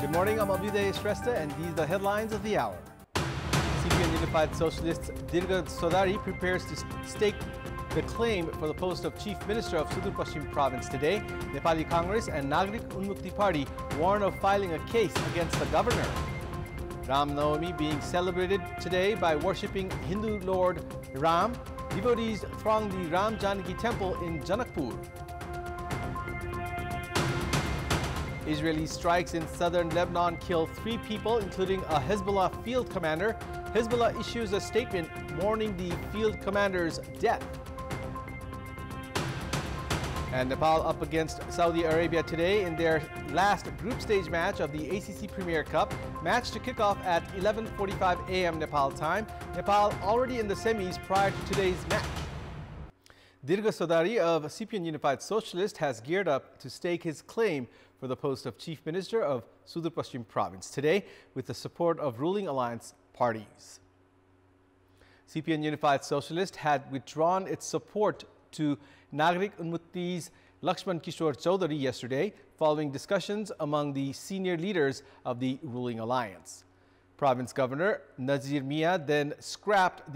Good morning, I'm Abheudaya Shrestha, and these are the headlines of the hour. CPN Unified Socialist Dirga Sodari prepares to stake the claim for the post of Chief Minister of Sudur Paschim Province today. Nepali Congress and Nagrik Unmukti Party warn of filing a case against the governor. Ram Navami being celebrated today by worshipping Hindu Lord Ram. Devotees throng the Ram Janaki Temple in Janakpur. Israeli strikes in southern Lebanon kill 3 people, including a Hezbollah field commander. Hezbollah issues a statement mourning the field commander's death. And Nepal up against Saudi Arabia today in their last group stage match of the ACC Premier Cup. Match to kick off at 11:45 a.m. Nepal time. Nepal already in the semis prior to today's match. Dirga Sodari of CPN Unified Socialist has geared up to stake his claim for the post of Chief Minister of Sudur Paschim Province today with the support of ruling alliance parties. CPN Unified Socialist had withdrawn its support to Nagrik Unmukti's Lakshman Kishore Chaudhary yesterday following discussions among the senior leaders of the ruling alliance. Province Governor Nazir Mia then scrapped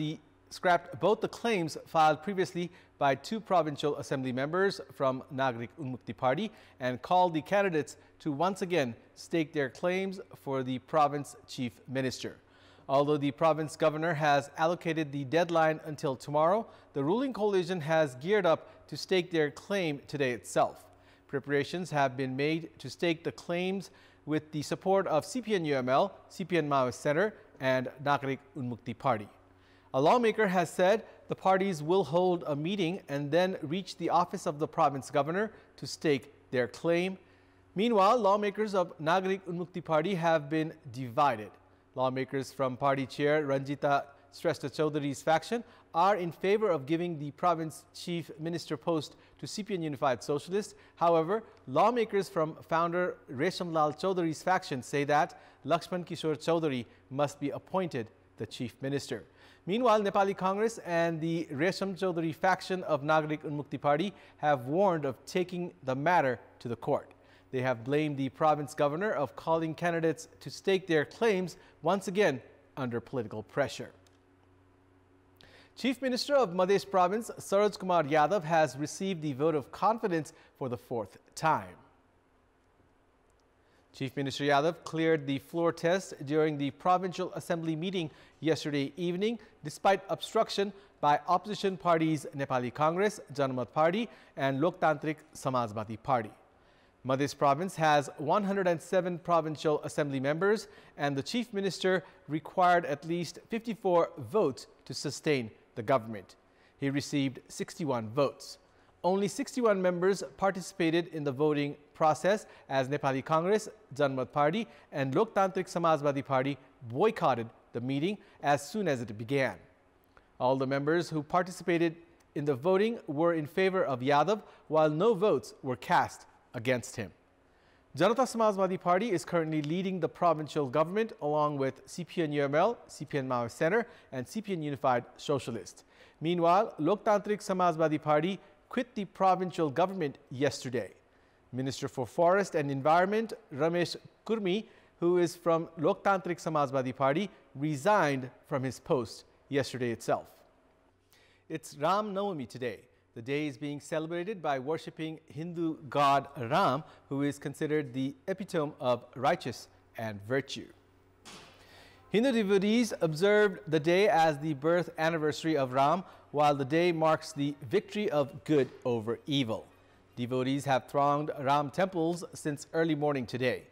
both the claims filed previously by 2 provincial assembly members from Nagrik Unmukti Party and called the candidates to once again stake their claims for the province chief minister. Although the province governor has allocated the deadline until tomorrow, the ruling coalition has geared up to stake their claim today itself. Preparations have been made to stake the claims with the support of CPN UML, CPN Maoist Center, and Nagrik Unmukti Party. A lawmaker has said the parties will hold a meeting and then reach the office of the province governor to stake their claim. Meanwhile, lawmakers of Nagrik Unmukti Party have been divided. Lawmakers from party chair Ranjita Shrestha Chaudhary's faction are in favor of giving the province chief minister post to CPN Unified Socialist. However, lawmakers from founder Reshamlal Chaudhary's faction say that Lakshman Kishore Chaudhary must be appointed the chief minister. Meanwhile, Nepali Congress and the Resham Chaudhary faction of Nagrik Unmukti Party have warned of taking the matter to the court. They have blamed the province governor of calling candidates to stake their claims once again under political pressure. Chief Minister of Madhya Province Saroj Kumar Yadav has received the vote of confidence for the 4th time. Chief Minister Yadav cleared the floor test during the Provincial Assembly meeting yesterday evening, despite obstruction by opposition parties Nepali Congress, Janamat Party and Loktantrik Samajwadi Party. Madhya Province has 107 provincial assembly members, and the Chief Minister required at least 54 votes to sustain the government. He received 61 votes. Only 61 members participated in the voting process as Nepali Congress, Janamat Party and Loktantrik Samajwadi Party boycotted the meeting as soon as it began. All the members who participated in the voting were in favor of Yadav, while no votes were cast against him. Janata Samajwadi Party is currently leading the provincial government along with CPN UML, CPN Maoist Center and CPN Unified Socialist. Meanwhile, Loktantrik Samajwadi Party quit the provincial government yesterday. Minister for Forest and Environment Ramesh Kurmi, who is from Loktantrik Samajwadi Party, resigned from his post yesterday itself. It's Ram Navami today. The day is being celebrated by worshipping Hindu god Ram, who is considered the epitome of righteousness and virtue. Hindu devotees observed the day as the birth anniversary of Ram, while the day marks the victory of good over evil. Devotees have thronged Ram temples since early morning today.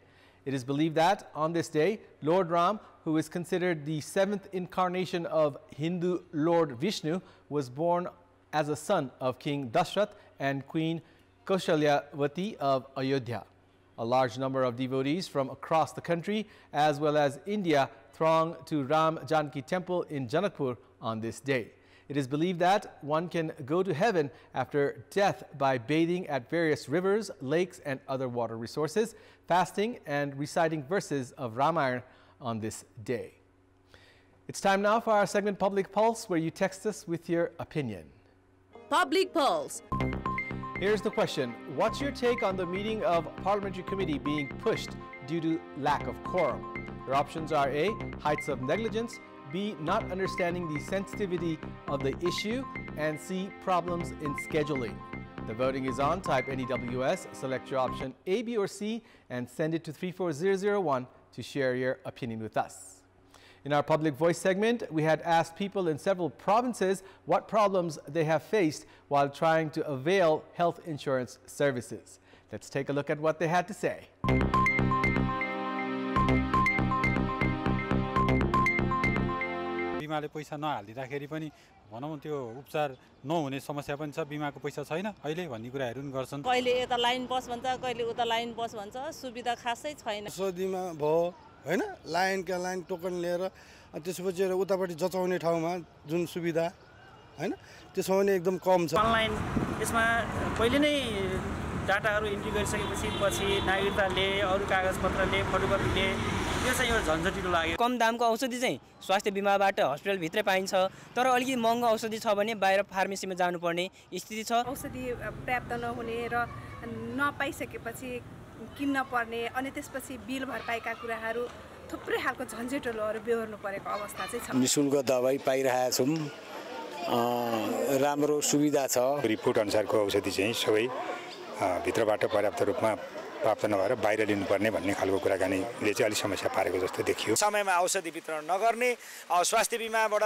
It is believed that on this day, Lord Ram, who is considered the 7th incarnation of Hindu Lord Vishnu, was born as a son of King Dashrath and Queen Kaushalyavati of Ayodhya. A large number of devotees from across the country as well as India throng to Ram Janaki Temple in Janakpur on this day. It is believed that one can go to heaven after death by bathing at various rivers, lakes and other water resources, fasting and reciting verses of Ramayana on this day. It's time now for our segment Public Pulse, where you text us with your opinion. Public Pulse. Here's the question. What's your take on the meeting of Parliamentary Committee being pushed due to lack of quorum. Your options are A, heights of negligence, B, not understanding the sensitivity of the issue, and C, problems in scheduling. The voting is on. Type NEWS, select your option A, B, or C, and send it to 34001 to share your opinion with us. In our public voice segment, we had asked people in several provinces what problems they have faced while trying to avail health insurance services. Let's take a look at what they had to say. बिमाले पैसा नहालिदिँदाखेरि पनि भनौँ त्यो उपचार नहुने समस्या पनि छ बिमाको पैसा छैन अहिले भन्ने कुराहरू पनि गर्छन् कहिले यता लाइन बस भन्छ कहिले उता लाइन बस भन्छ सुविधा खासै छैन औषधिमा भयो हैन लाइनका लाइन टोकन लिएर त्यसपछि उतापट्टि जचाउने ठाउँमा जुन सुविधा हैन त्यसमा पनि एकदम कम छ अनलाइन यसमा पहिले नै डाटाहरू इन्ट्री गरिसकेपछि पछि नागरिकताले अरु कागजपत्रले फोटोकपीले यो चाहिँ एउटा झन्झटिलो लाग्यो कम दामको औषधि चाहिँ स्वास्थ्य बीमाबाट हस्पिटल भित्रै पाइन्छ तर अलिकति महँगो औषधि छ भने बाहिर फार्मेसीमा जानुपर्ने स्थिति छ औषधि पर्याप्त नहुने र नपाइसकेपछि किन्न पर्ने अनि त्यसपछि बिल भरपाईका कुराहरू थुप्रै खालको झन्झटिलोहरू बेहोर्नु परेको अवस्था चाहिँ छ निशुल्क दबाई पाइरहेका छौं राम्रो सुविधा छ रिपोर्ट अनुसारको औषधि चाहिँ सबै भित्रबाट पर्याप्त रूपमा प्राप्त नभएर बाहिर लिनुपर्ने भन्ने खालको कुराकानीले चाहिँ अलि समस्या पारेको जस्तो देखियो समयमा औषधि वितरण नगर्ने स्वास्थ्य बीमाबाट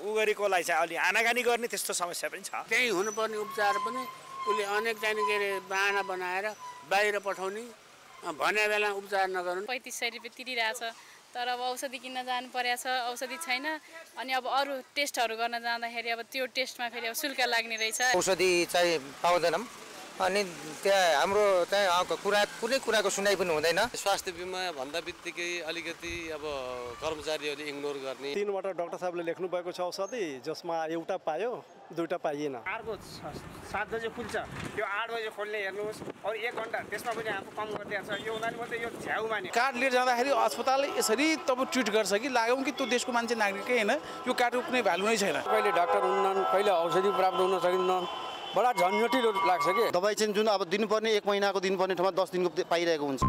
उ गरेकोलाई चाहिँ अलि आनागानी गर्ने त्यस्तो समस्या पनि छ त्यही हुनुपर्ने उपचार पनि उले अनेक चाहिँ के रे बहाना बनाएर बाहिर पठाउने भने बेला उपचार नगर्नु 3500 रुपैयाँ तिरिरहेछ तर अब औषधि किन्न जानु पर्याछ औषधि छैन अनि अब अरु टेस्टहरु गर्न जाँदाखेरि अब त्यो टेस्टमा फेरि अब शुल्क लाग्ने रहेछ औषधि चाहिँ पाउँदैनौं अनि त्यहाँ हाम्रो चाहिँ कुनै कुराको सुनाइ पनि हुँदैन स्वास्थ्य बीमा भन्दा बित्तिकै अलिकति अब कर्मचारीहरूले इग्नोर गर्ने तीनवटा डाक्टर साहबले लेख्नु भएको छ औषधि जसमा एउटा पायो दुईटा पाइएन अर्को 7 बजे खुल्छ त्यो 8 बजे खोल्ने हेर्नुस् और 1 घण्टा त्यसमा पनि आफू कम गर्दैछ यो हुँदैन भने यो झ्याउ माने कार्ड लिएर जाँदाखेरि अस्पतालले यसरी तब ट्रिट गर्छ कि लाग्यो कि त्यो देशको मान्छे नागरिकै हैन यो कार्डको कुनै भ्यालु नै छैन कहिले डाक्टर हुन्न कहिले औषधि प्राप्त हुन सकिन्न बडा झन्झटिलो लाग्छ के दबाई चाहिँ जुन अब दिनुपर्ने 1 महिनाको दिनुपर्ने ठाउँमा 10 दिनको पाइरहेको हुन्छ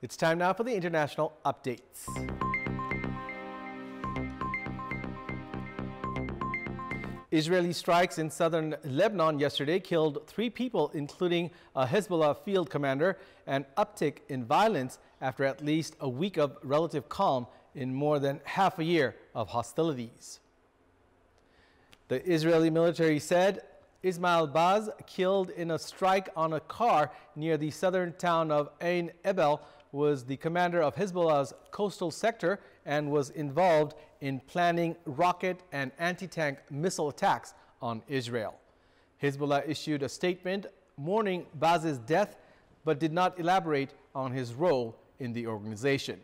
It's time now for the international updates. Israeli strikes in southern Lebanon yesterday killed 3 people, including a Hezbollah field commander, an uptick in violence after at least a week of relative calm in more than half a year of hostilities. The Israeli military said Ismail Baz, killed in a strike on a car near the southern town of Ain Ebel, was the commander of Hezbollah's coastal sector and was involved in planning rocket and anti-tank missile attacks on Israel. Hezbollah issued a statement mourning Baz's death but did not elaborate on his role in the organization.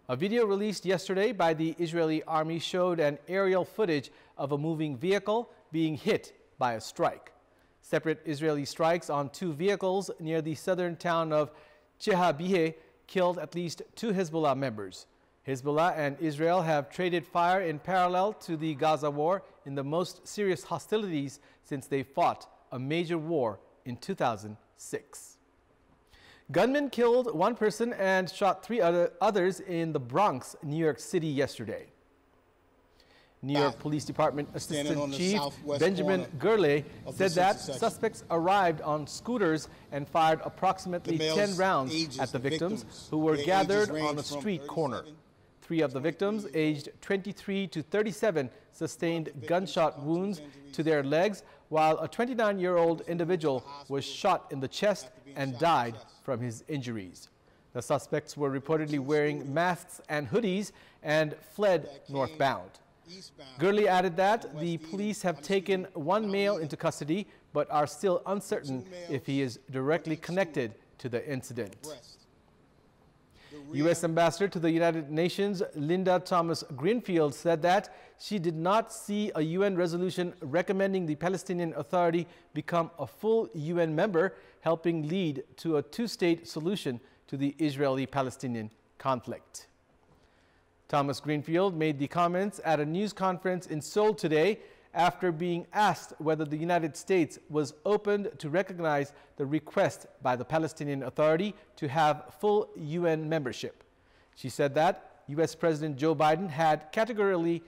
A video released yesterday by the Israeli army showed an aerial footage of a moving vehicle being hit by a strike. Separate Israeli strikes on 2 vehicles near the southern town of Chehabihe killed at least 2 Hezbollah members. Hezbollah and Israel have traded fire in parallel to the Gaza war in the most serious hostilities since they fought a major war in 2006. Gunmen killed 1 person and shot 3 others in the Bronx, New York City yesterday. New York Police Department Assistant Chief Benjamin Gurley said that suspects arrived on scooters and fired approximately 10 rounds at the victims, who were gathered on a street corner. 3 of the victims, aged 23 to 37, sustained gunshot wounds to their legs, while a 29-year-old individual was shot in the chest and died from his injuries. The suspects were reportedly wearing masks and hoodies and fled northbound. Gurley added that the police have taken 1 male into custody but are still uncertain if he is directly connected to the incident. U.S. Ambassador to the United Nations Linda Thomas-Greenfield said that she did not see a UN resolution recommending the Palestinian Authority become a full UN member, helping lead to a 2-state solution to the Israeli-Palestinian conflict. Thomas Greenfield made the comments at a news conference in Seoul today after being asked whether the United States was open to recognize the request by the Palestinian Authority to have full UN membership. She said that U.S. President Joe Biden had categorically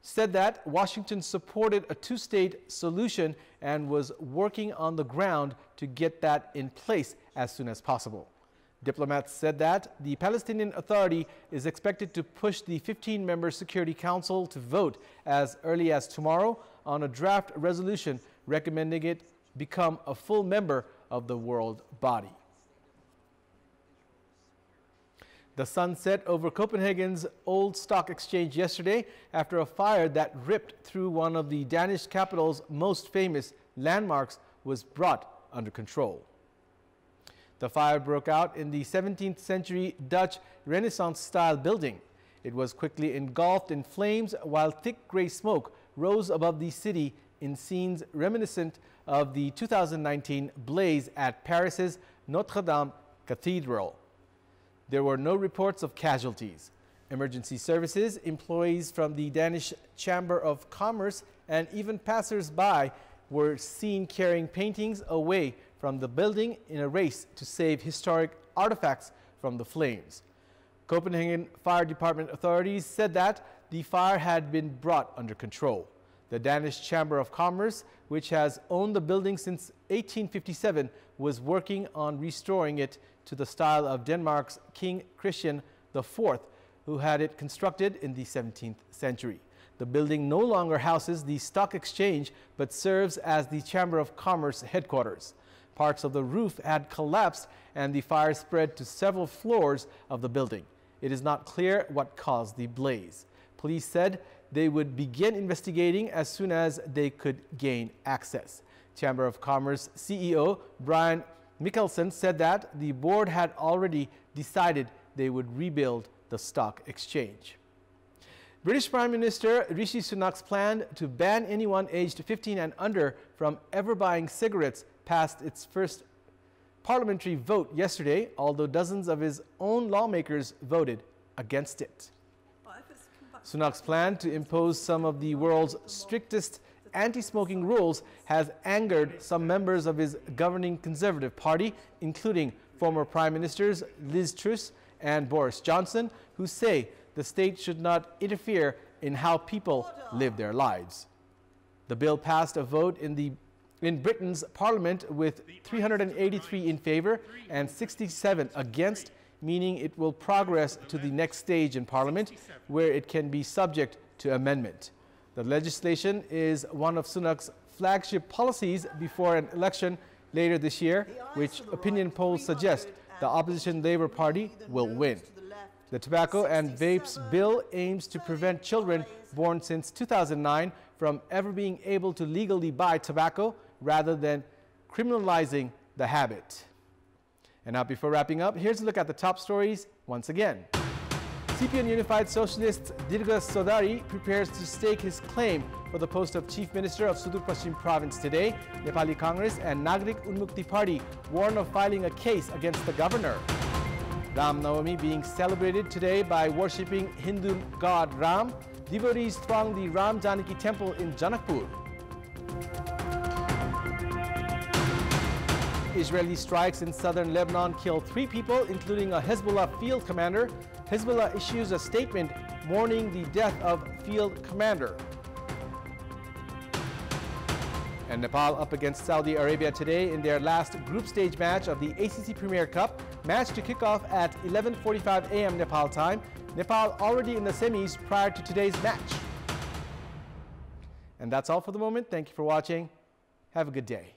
said that Washington supported a two-state solution and was working on the ground to get that in place as soon as possible. Diplomats said that the Palestinian Authority is expected to push the 15-member Security Council to vote as early as tomorrow on a draft resolution recommending it become a full member of the world body. The sun set over Copenhagen's old stock exchange yesterday after a fire that ripped through one of the Danish capital's most famous landmarks was brought under control. The fire broke out in the 17th century Dutch Renaissance-style building. It was quickly engulfed in flames while thick gray smoke rose above the city in scenes reminiscent of the 2019 blaze at Paris's Notre Dame Cathedral. There were no reports of casualties. Emergency services, employees from the Danish Chamber of Commerce, and even passers-by were seen carrying paintings away from the building in a race to save historic artifacts from the flames. Copenhagen Fire Department authorities said that the fire had been brought under control. The Danish Chamber of Commerce, which has owned the building since 1857, was working on restoring it to the style of Denmark's King Christian IV, who had it constructed in the 17th century. The building no longer houses the stock exchange, but serves as the Chamber of Commerce headquarters. Parts of the roof had collapsed and the fire spread to several floors of the building. It is not clear what caused the blaze. Police said they would begin investigating as soon as they could gain access. Chamber of Commerce CEO Brian Mikkelsen said that the board had already decided they would rebuild the stock exchange. British Prime Minister Rishi Sunak's plan to ban anyone aged 15 and under from ever buying cigarettes passed its first parliamentary vote yesterday, although dozens of his own lawmakers voted against it. Sunak's plan to impose some of the world's strictest anti-smoking rules has angered some members of his governing Conservative Party, including former Prime Ministers Liz Truss and Boris Johnson, who say the state should not interfere in how people live their lives. The bill passed a vote in Britain's Parliament with 383 in favor and 67 against, meaning it will progress to the next stage in Parliament, where it can be subject to amendment. The legislation is one of Sunak's flagship policies before an election later this year, which opinion polls suggest the opposition Labour Party will win. The Tobacco and Vapes Bill aims to prevent children born since 2009 from ever being able to legally buy tobacco rather than criminalizing the habit. And now, before wrapping up, here's a look at the top stories once again. CPN Unified Socialist Dirga Sodari prepares to stake his claim for the post of Chief Minister of Sudur Paschim Province today. Nepali Congress and Nagrik Unmukti Party warn of filing a case against the governor. Ram Navami being celebrated today by worshipping Hindu god Ram. Devotees throng the Ram Janaki temple in Janakpur. Israeli strikes in southern Lebanon killed 3 people, including a Hezbollah field commander. Hezbollah issues a statement mourning the death of field commander. And Nepal up against Saudi Arabia today in their last group stage match of the ACC Premier Cup. Match to kick off at 11:45 a.m. Nepal time. Nepal already in the semis prior to today's match. And that's all for the moment. Thank you for watching. Have a good day.